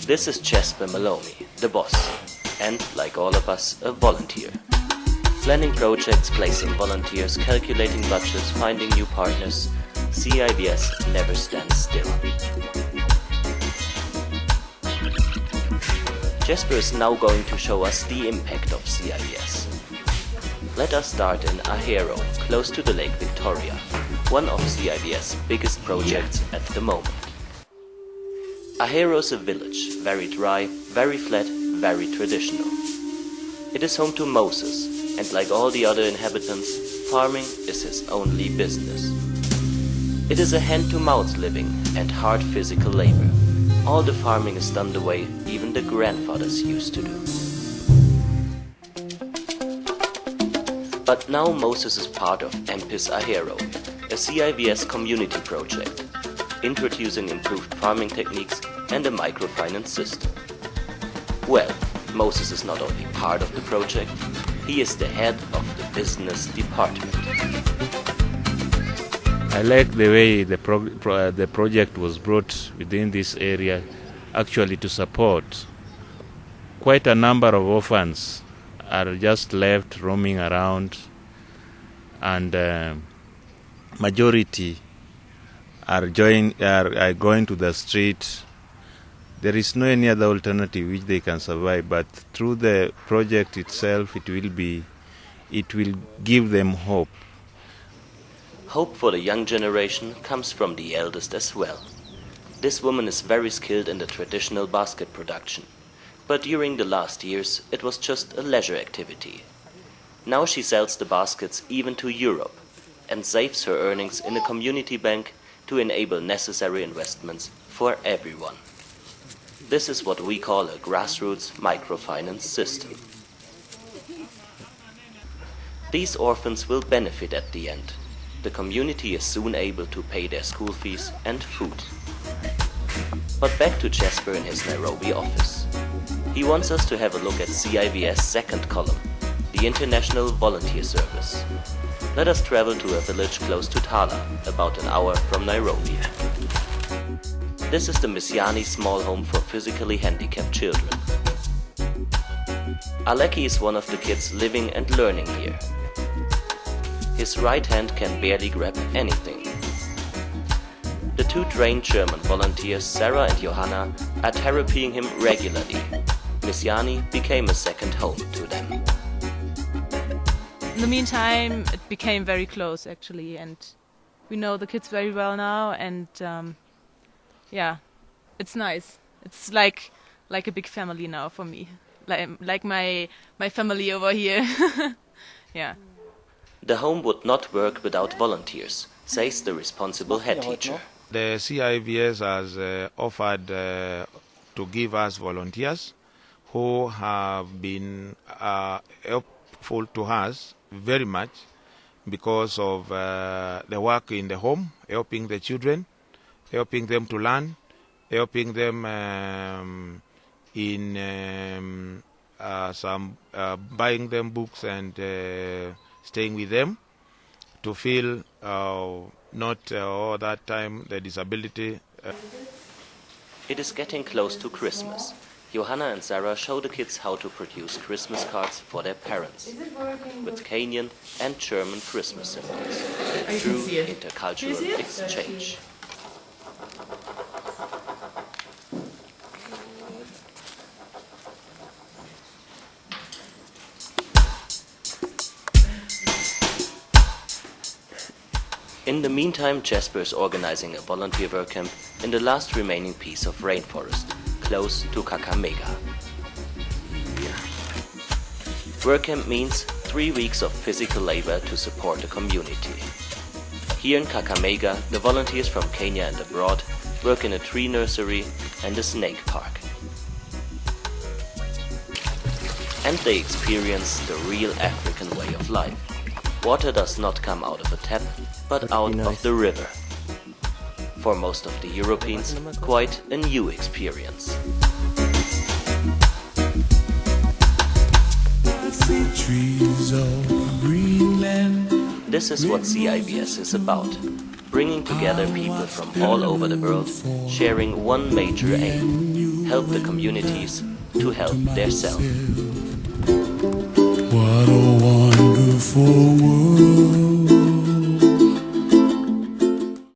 This is Jesper Maloney, the boss, and, like all of us, a volunteer. Planning projects, placing volunteers, calculating budgets, finding new partners, CIVS never stands still. Jesper is now going to show us the impact of CIVS. Let us start in Ahero, close to the Lake Victoria, one of CIVS' biggest projects at the moment. Ahero is a village, very dry, very flat, very traditional. It is home to Moses, and like all the other inhabitants, farming is his only business. It is a hand-to-mouth living and hard physical labor. All the farming is done the way even the grandfathers used to do. But now Moses is part of MPIS Ahero, a CIVS community project, introducing improved farming techniques and a microfinance system. Well, Moses is not only part of the project, he is the head of the business department. I like the way the project was brought within this area, actually to support. Quite a number of orphans are just left roaming around, and majority are going to the street. There is no any other alternative which they can survive, but through the project itself, it will give them hope. Hope for the young generation comes from the eldest as well. This woman is very skilled in the traditional basket production, but during the last years it was just a leisure activity. Now she sells the baskets even to Europe and saves her earnings in a community bank to enable necessary investments for everyone. This is what we call a grassroots microfinance system. These orphans will benefit at the end. The community is soon able to pay their school fees and food. But back to Jesper in his Nairobi office. He wants us to have a look at CIVS' second column, the International Volunteer Service. Let us travel to a village close to Tala, about an hour from Nairobi. This is the Misiani small home for physically handicapped children. Aleki is one of the kids living and learning here. His right hand can barely grab anything. The two trained German volunteers, Sarah and Johanna, are therapying him regularly. Misiani became a second home to them. In the meantime, it became very close actually, and we know the kids very well now, and yeah, it's nice. It's like a big family now for me, like my family over here. Yeah. The home would not work without volunteers, says the responsible head teacher. The CIVS has offered to give us volunteers who have been helpful to us very much because of the work in the home, helping the children, helping them to learn, helping them in buying them books and staying with them to feel not all that time the disability. It is getting close to Christmas. Johanna and Sarah show the kids how to produce Christmas cards for their parents with Kenyan and German Christmas symbols through intercultural exchange. In the meantime, Jesper is organizing a volunteer work camp in the last remaining piece of rainforest, close to Kakamega. Work camp means 3 weeks of physical labor to support the community. Here in Kakamega, the volunteers from Kenya and abroad work in a tree nursery and a snake park. And they experience the real African way of life. Water does not come out of a tap, but out of the river. For most of the Europeans, quite a new experience. This is what CIVS is about, bringing together people from all over the world, sharing one major aim: help the communities to help theirself.